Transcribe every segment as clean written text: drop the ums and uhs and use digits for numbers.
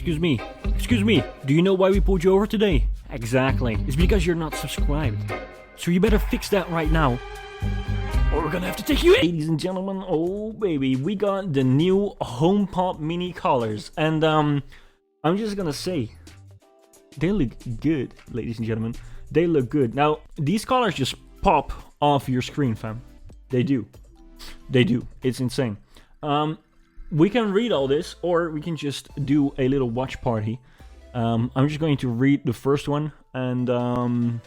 Excuse me, do you know why we pulled you over today? Exactly, it's because you're not subscribed. So you better fix that right now, or we're gonna have to take you in. Ladies and gentlemen, oh baby, we got the new HomePod mini collars, and I'm just gonna say, they look good, ladies and gentlemen. They look good. Now, these collars just pop off your screen, fam. They do. It's insane. We can read all this, or we can just do a little watch party. I'm just going to read the first one, and then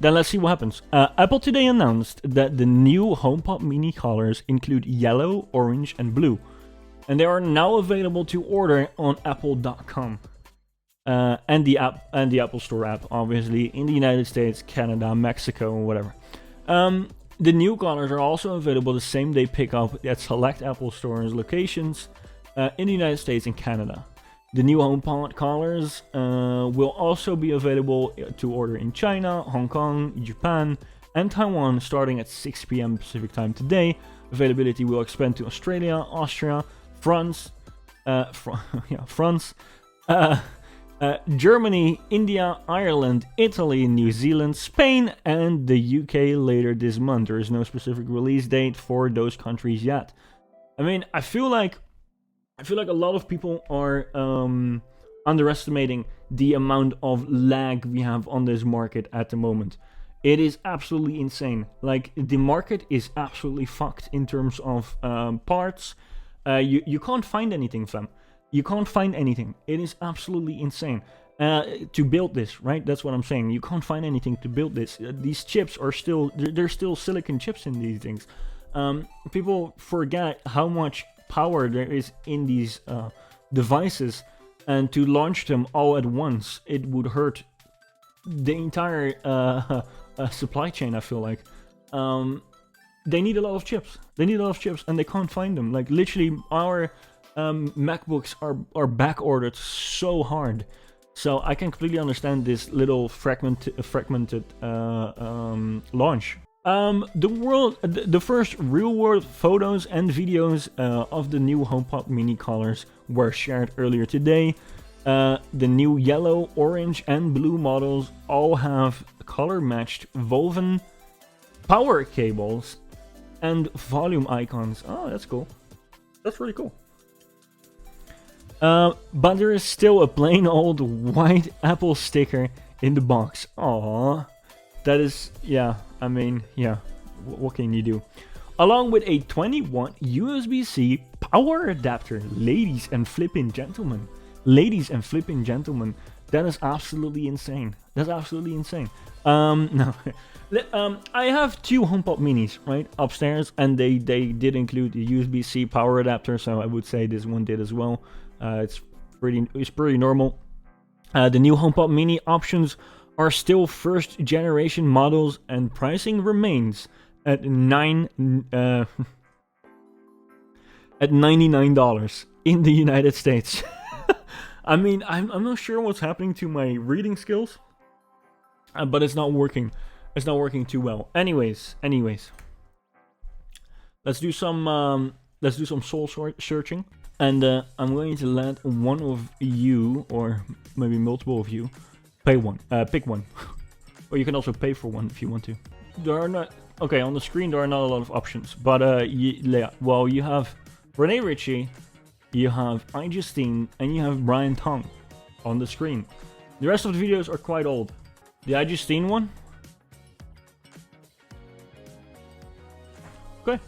let's see what happens. Apple today announced that the new HomePod mini collars include yellow, orange, and blue, and they are now available to order on Apple.com and the Apple Store app, obviously, in the United States, Canada, Mexico, or whatever. The new collars are also available the same day pickup at select Apple Stores locations in the United States and Canada. The new HomePod collars will also be available to order in China, Hong Kong, Japan, and Taiwan starting at 6 p.m. Pacific time today. Availability will expand to Australia, Austria, France, Germany, India, Ireland, Italy, New Zealand, Spain, and the UK later this month. There is no specific release date for those countries yet. I mean, I feel like a lot of people are underestimating the amount of lag we have on this market at the moment. It is absolutely insane. Like, the market is absolutely fucked in terms of parts. You can't find anything, fam. You can't find anything. It is absolutely insane to build this, right? That's what I'm saying. You can't find anything to build this. These chips are still, there's still silicon chips in these things. People forget how much power there is in these devices, and to launch them all at once, it would hurt the entire supply chain, I feel like. They need a lot of chips. And they can't find them. Like, literally, our MacBooks are back ordered so hard, so I can completely understand this little fragmented launch. The first real-world photos and videos of the new HomePod mini collars were shared earlier today. The new yellow, orange, and blue models all have color-matched woven power cables and volume icons. Oh, that's cool. That's really cool. But there is still a plain old white Apple sticker in the box. Aww. That is, yeah, I mean, yeah, what can you do? Along with a 20-watt USB-C power adapter. Ladies and flipping gentlemen. That is absolutely insane. No. I have two HomePod minis, right, upstairs, and they did include the USB-C power adapter, so I would say this one did as well. It's pretty normal. The new HomePod mini options are still first generation models, and pricing remains at $99 in the United States. I mean, I'm not sure what's happening to my reading skills, but it's not working. It's not working too well. Anyways, let's do some soul searching. And I'm going to let one of you, or maybe multiple of you, pick one. Or you can also pay for one if you want to. There are not... Okay, on the screen there are not a lot of options. But, well, you have Rene Ritchie, you have iJustine, and you have Brian Tong on the screen. The rest of the videos are quite old. The iJustine one... Okay.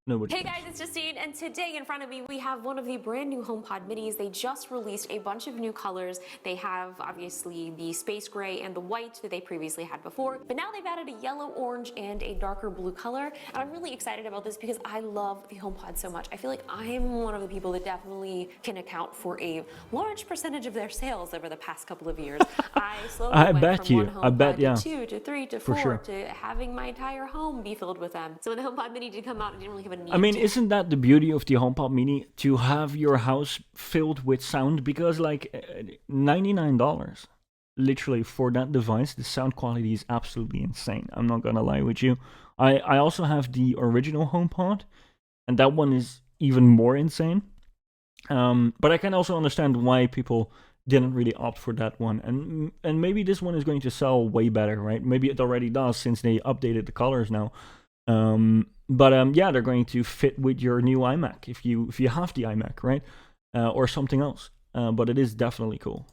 Nobody. Hey guys, it's Justine, and today in front of me we have one of the brand new HomePod minis. They just released a bunch of new colors. They have obviously the space gray and the white that they previously had before, but now they've added a yellow, orange, and a darker blue color. And I'm really excited about this because I love the HomePod so much. I feel like I'm one of the people that definitely can account for a large percentage of their sales over the past couple of years. I slowly went from one HomePod to 2 to 3 to 4 to having my entire home be filled with them. So when the HomePod mini did come out, I didn't really have a need. I mean, isn't that the beauty of the HomePod mini, to have your house filled with sound? Because like $99 literally for that device, the sound quality is absolutely insane. I'm not gonna lie with you. I also have the original HomePod, and that one is even more insane. But I can also understand why people didn't really opt for that one, and maybe this one is going to sell way better, right? Maybe it already does since they updated the colors now. But yeah, they're going to fit with your new iMac if you have the iMac, right? Or something else. But it is definitely cool.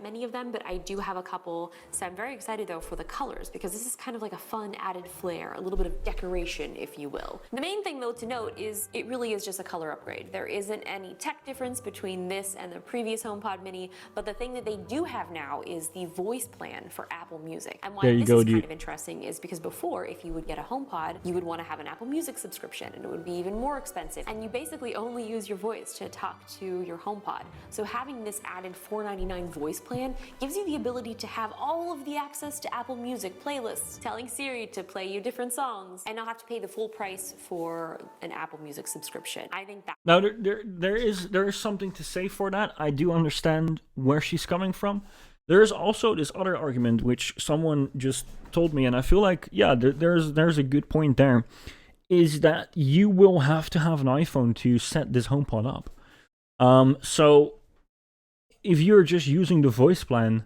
Many of them, but I do have a couple, so I'm very excited though for the colors because this is kind of like a fun added flair, a little bit of decoration, if you will. The main thing though to note is it really is just a color upgrade. There isn't any tech difference between this and the previous HomePod Mini, but the thing that they do have now is the voice plan for Apple Music. And why this is kind of interesting is because before, if you would get a HomePod, you would want to have an Apple Music subscription and it would be even more expensive. And you basically only use your voice to talk to your HomePod. So having this added $4.99 voice plan gives you the ability to have all of the access to Apple Music playlists, telling Siri to play you different songs, and not have to pay the full price for an Apple Music subscription. I think that now there is something to say for that. I do understand where she's coming from. There is also this other argument which someone just told me, and I feel like yeah, there's a good point there. Is that you will have to have an iPhone to set this HomePod up. So if you're just using the voice plan,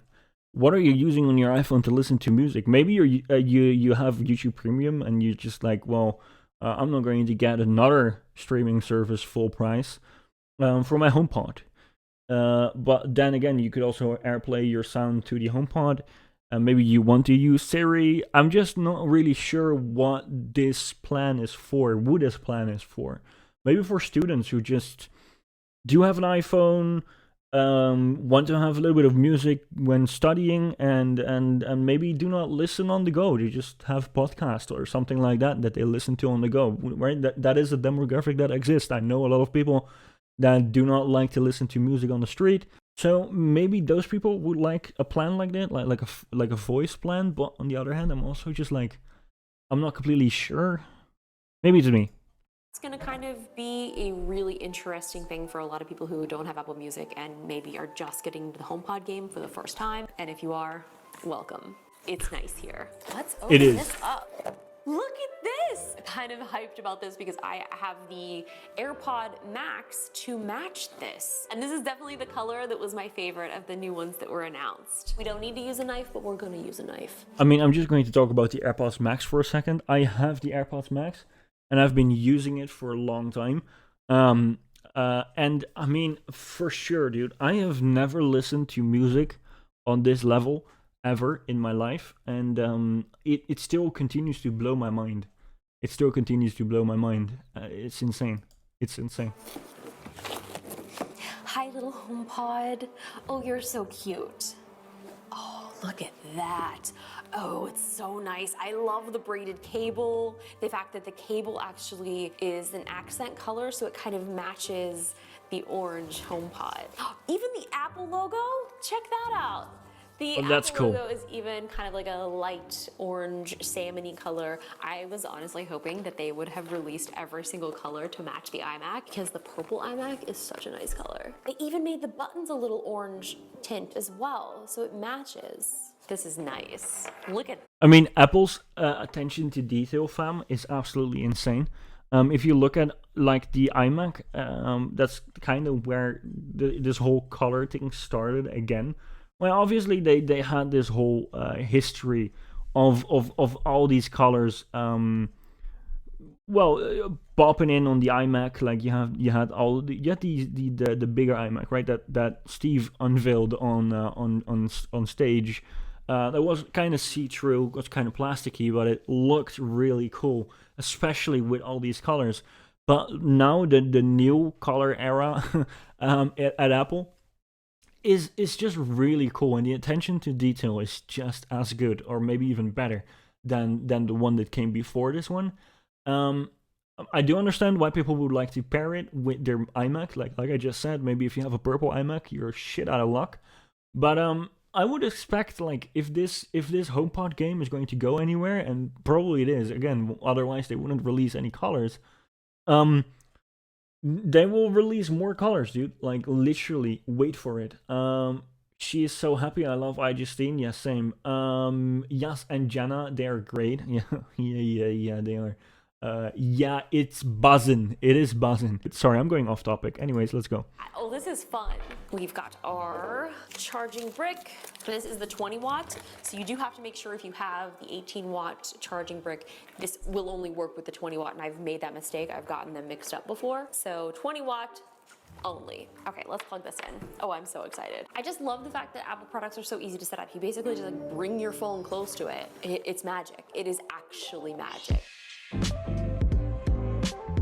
what are you using on your iPhone to listen to music? Maybe you have YouTube Premium and you're just like, well, I'm not going to get another streaming service full price for my HomePod. But then again, you could also AirPlay your sound to the HomePod. Maybe you want to use Siri. I'm just not really sure what this plan is for, who this plan is for. Maybe for students who just do have an iPhone, want to have a little bit of music when studying, and maybe do not listen on the go. They just have podcast or something like that they listen to on the go, right? That is a demographic that exists. I know a lot of people that do not like to listen to music on the street. So maybe those people would like a plan like that, like a voice plan. But on the other hand, I'm also just like, I'm not completely sure. Maybe it's me. it's going to kind of be a really interesting thing for a lot of people who don't have Apple Music and maybe are just getting into the HomePod game for the first time. And if you are, welcome. It's nice here. Let's open this up. Look at this! I'm kind of hyped about this because I have the AirPod Max to match this. And this is definitely the color that was my favorite of the new ones that were announced. We don't need to use a knife, but we're gonna use a knife. I mean, I'm just going to talk about the AirPods Max for a second. I have the AirPods Max and I've been using it for a long time. And I mean, for sure, dude, I have never listened to music on this level ever in my life, and it still continues to blow my mind. It still continues to blow my mind. It's insane. It's insane. Hi, little HomePod. Oh, you're so cute. Oh, look at that. Oh, it's so nice. I love the braided cable. The fact that the cable actually is an accent color, so it kind of matches the orange HomePod. Even the Apple logo, check that out. The Apple logo is even kind of like a light orange salmon-y color. I was honestly hoping that they would have released every single color to match the iMac because the purple iMac is such a nice color. They even made the buttons a little orange tint as well, so it matches. This is nice. Look at. I mean, Apple's attention to detail, fam, is absolutely insane. If you look at like the iMac, that's kind of where this whole color thing started again. Well, obviously they had this whole history of all these colors. Bopping in on the iMac, like you had the bigger iMac, right? That Steve unveiled on stage. That was kind of see-through, was kind of plasticky, but it looked really cool, especially with all these colors. But now the new color era at Apple is just really cool, and the attention to detail is just as good, or maybe even better than the one that came before this one. I do understand why people would like to pair it with their iMac, like I just said. Maybe if you have a purple iMac, you're shit out of luck. But I would expect, like, if this HomePod game is going to go anywhere, and probably it is. Again, otherwise they wouldn't release any colors. They will release more colors, dude. Like, literally, wait for it. She is so happy. I love iJustine. Yeah, same. Yas and Jana, they are great. Yeah, they are. Yeah, it's buzzing. It is buzzing. Sorry, I'm going off topic. Anyways, let's go. Oh, this is fun. We've got our charging brick. This is the 20 watt. So you do have to make sure if you have the 18 watt charging brick, this will only work with the 20 watt. And I've made that mistake. I've gotten them mixed up before. So 20 watt only. Okay, let's plug this in. Oh, I'm so excited. I just love the fact that Apple products are so easy to set up. You basically just like bring your phone close to it. It's magic. It is actually magic.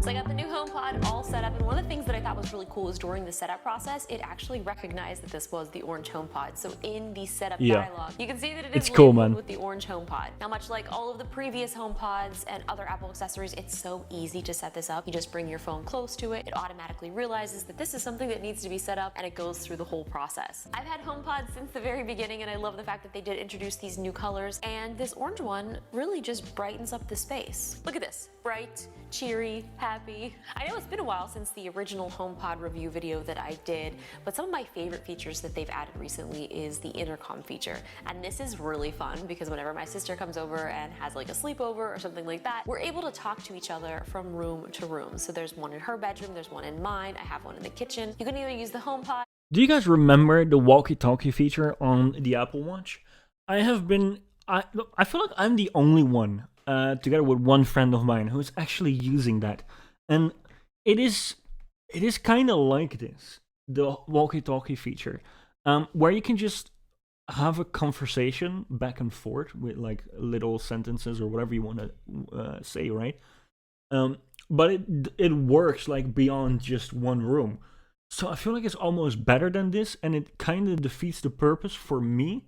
So I got the new HomePod all set up, and one of the things that I thought was really cool is during the setup process, it actually recognized that this was the orange HomePod. So in the setup dialog, you can see that it is cool, labeled man. with the orange HomePod. Now, much like all of the previous HomePods and other Apple accessories, it's so easy to set this up. You just bring your phone close to it. It automatically realizes that this is something that needs to be set up, and it goes through the whole process. I've had HomePod since the very beginning, and I love the fact that they did introduce these new colors, and this orange one really just brightens up the space. Look at this. Bright, cheery, happy. I know it's been a while since the original HomePod review video that I did, but some of my favorite features that they've added recently is the intercom feature. And this is really fun because whenever my sister comes over and has like a sleepover or something like that, we're able to talk to each other from room to room. So there's one in her bedroom, there's one in mine, I have one in the kitchen. You can either use the HomePod. Do you guys remember the walkie-talkie feature on the Apple Watch? I feel like I'm the only one, together with one friend of mine, who's actually using that. And it is kind of like this, the walkie-talkie feature, where you can just have a conversation back and forth with like little sentences or whatever you want to say, right? But it works like beyond just one room. So I feel like it's almost better than this, and it kind of defeats the purpose for me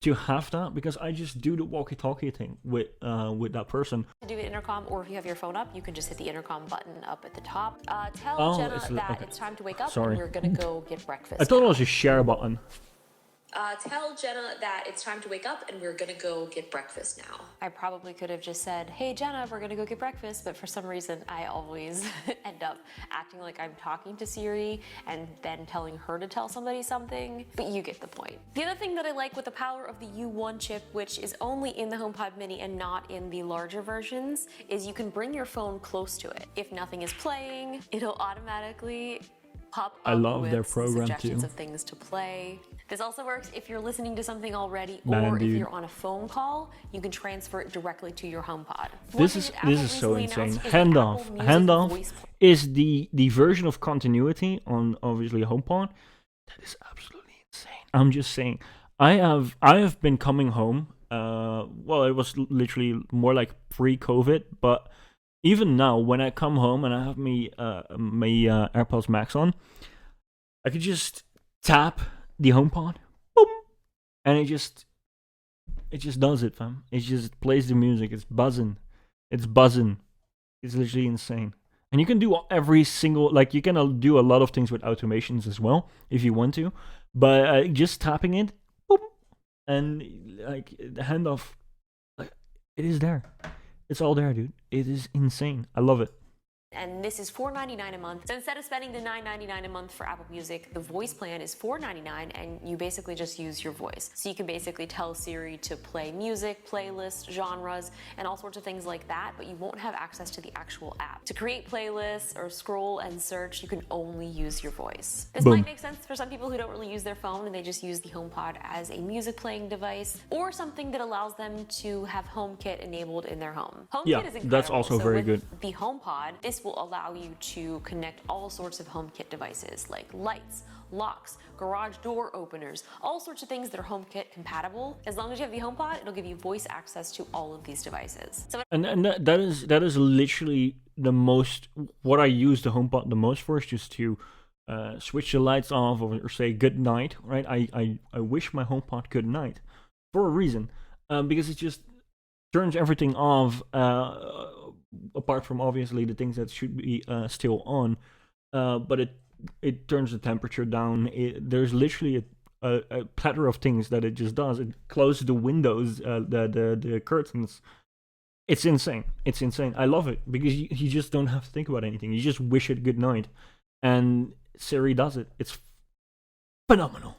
to have that, because I just do the walkie-talkie thing with that person. To do an intercom, or if you have your phone up, you can just hit the intercom button up at the top. Tell Jenna that it's time to wake up and we're gonna go get breakfast. I thought it was a share button. Tell Jenna that it's time to wake up and we're gonna go get breakfast now. I probably could have just said, hey Jenna, we're gonna go get breakfast, but for some reason I always end up acting like I'm talking to Siri and then telling her to tell somebody something, but you get the point. The other thing that I like with the power of the U1 chip, which is only in the HomePod mini and not in the larger versions, is you can bring your phone close to it. If nothing is playing, it'll automatically pop up. I love with their program suggestions too. of things to play. This also works if you're listening to something already, Man, or dude. if you're on a phone call, you can transfer it directly to your HomePod. This is so insane. Handoff is the version of continuity on obviously HomePod. That is absolutely insane. I'm just saying. I have been coming home. Well, it was literally more like pre-COVID, but even now, when I come home and I have my AirPods Max on, I could just tap the HomePod, boom, and it just does it, fam. It just plays the music. It's buzzing. It's literally insane. And you can do every single, like, you can do a lot of things with automations as well if you want to, but just tapping it, boom, and like the handoff, like, it is there. It's all there, dude. It is insane. I love it. And this is $4.99 a month. So instead of spending the $9.99 a month for Apple Music, the voice plan is $4.99, and you basically just use your voice. So you can basically tell Siri to play music, playlists, genres, and all sorts of things like that, but you won't have access to the actual app. To create playlists or scroll and search, you can only use your voice. This might make sense for some people who don't really use their phone and they just use the HomePod as a music playing device, or something that allows them to have HomeKit enabled in their home. HomeKit is incredible. That's also so very with good. The HomePod, this will allow you to connect all sorts of HomeKit devices like lights, locks, garage door openers, all sorts of things that are HomeKit compatible. As long as you have the HomePod, it'll give you voice access to all of these devices. So that is literally the most, what I use the HomePod the most for, is just to switch the lights off or say good night, right? I wish my HomePod good night for a reason, because it just turns everything off, apart from obviously the things that should be still on, but it turns the temperature down. There's literally a plethora of things that it just does. It closes the windows, the curtains. It's insane. It's insane. I love it because you just don't have to think about anything. You just wish it good night, and Siri does it. It's phenomenal.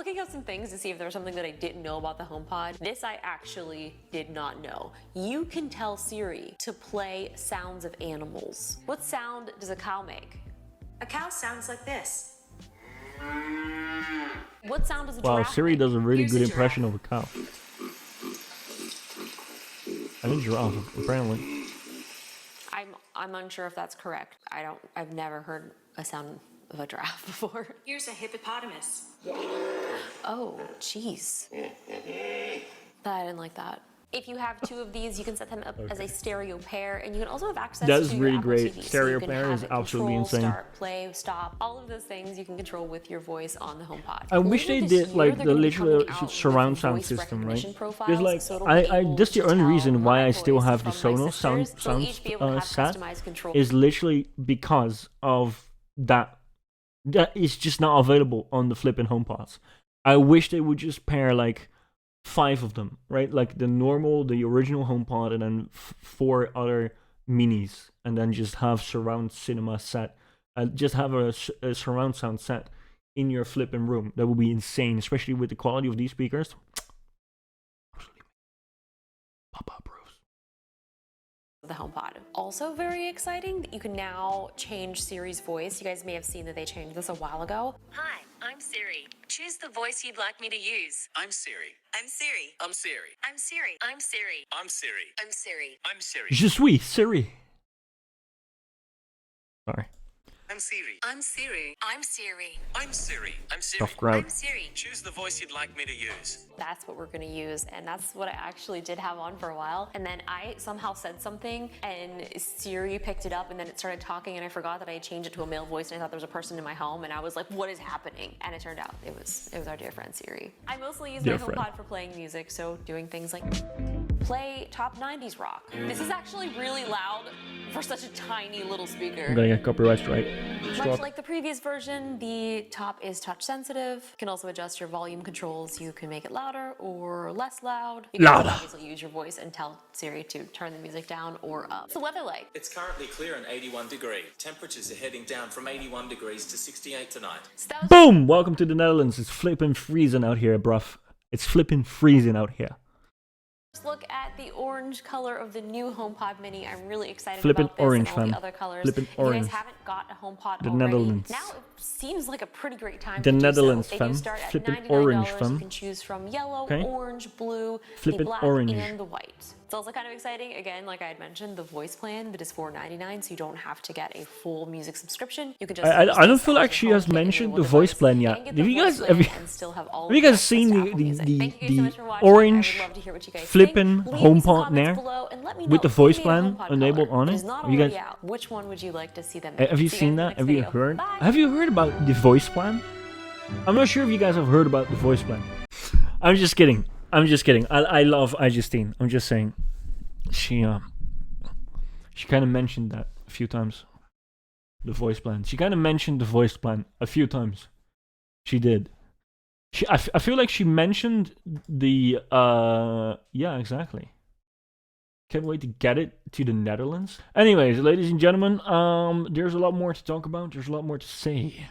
looking up some things to see if there was something that I didn't know about the HomePod. This I actually did not know. You can tell Siri to play sounds of animals. What sound does a cow make? A cow sounds like this. What sound does a Wow, giraffe Siri make? does a really Here's good a impression of a cow. And a giraffe, apparently. I'm unsure if that's correct. I've never heard a sound of a giraffe before. Here's a hippopotamus. Oh, jeez. I didn't like that. If you have two of these, you can set them up as a stereo pair, and you can also have access That is to your really Apple great. TV. Stereo so you can pair have is it absolutely control, insane. Start, play, stop, all of those things you can control with your voice on the HomePod. I wish they Later this did year, like they're the gonna be literally coming out surround with sound voice system, right? recognition profiles, Because like so it'll be able that's the to only tell reason why my I still voice have the from my Sonos sound sisters. So each be able to have set customized control. is literally because of that. That is just not available on the flipping HomePods. I wish they would just pair like 5 of them, right? Like the original HomePod, and then 4 other minis, and then just have surround cinema set, just have a surround sound set in your flipping room. That would be insane, especially with the quality of these speakers. Papa bros. The HomePod. Also very exciting that you can now change Siri's voice. You guys may have seen that they changed this a while ago. Hi, I'm Siri. Choose the voice you'd like me to use. I'm Siri. I'm Siri. I'm Siri. I'm Siri. I'm Siri. I'm Siri. I'm Siri. I'm Siri. Je suis Siri. Sorry. I'm Siri. I'm Siri. I'm Siri. I'm Siri. I'm Siri. Tough crowd. I'm Siri. Choose the voice you'd like me to use. That's what we're gonna use, and that's what I actually did have on for a while. And then I somehow said something, and Siri picked it up, and then it started talking, and I forgot that I had changed it to a male voice, and I thought there was a person in my home, and I was like, what is happening? And it turned out it was our dear friend Siri. I mostly use my HomePod for playing music, so doing things like play top 90s rock. This is actually really loud for such a tiny little speaker. I'm gonna get copyright strike. Much like the previous version, the top is touch sensitive. You can also adjust your volume controls. You can make it louder or less loud. You can also obviously use your voice and tell Siri to turn the music down or up. What's the weather like? It's currently clear and 81 degrees. Temperatures are heading down from 81 degrees to 68 tonight. So that was Boom! Welcome to the Netherlands. It's flipping freezing out here, bruv. It's flipping freezing out here. Just look at the orange color of the new HomePod Mini. I'm really excited Flippin' about this orange, and all the fam. other colors. Flippin' If you orange. guys haven't got a HomePod The already, Netherlands. now it seems like a pretty great time The to do Netherlands, so. They fam. do start at Flippin' $99. orange, You fam. can choose from yellow, Okay. orange, blue, Flippin' the black, orange. and the white. It's also kind of exciting, again, like I had mentioned, the voice plan that is $4.99, so you don't have to get a full music subscription. You can just I use don't this feel as like your she home has kit and your mentioned the one voice device plan and yet. get Have the you guys voice have plan you, and still have all have you the guys access seen to the Apple Music. Thank you guys so much for watching. orange I would love to hear what you guys flippin' think. Leave me some HomePod comments there below and let me with know the if voice you made a plan HomePod enabled color on that it? is not Have you already guys out. Which one would you like to see them? have you See seen guys that? in Have the you next video. heard? Bye. Have you heard about the voice plan? I'm not sure if you guys have heard about the voice plan. I'm just kidding. I'm just kidding. I love iJustine. I'm just saying. She kind of mentioned that a few times. The voice plan. She kind of mentioned the voice plan a few times. She did. I feel like she mentioned the yeah, exactly. Can't wait to get it to the Netherlands. Anyways, ladies and gentlemen, there's a lot more to talk about. There's a lot more to say.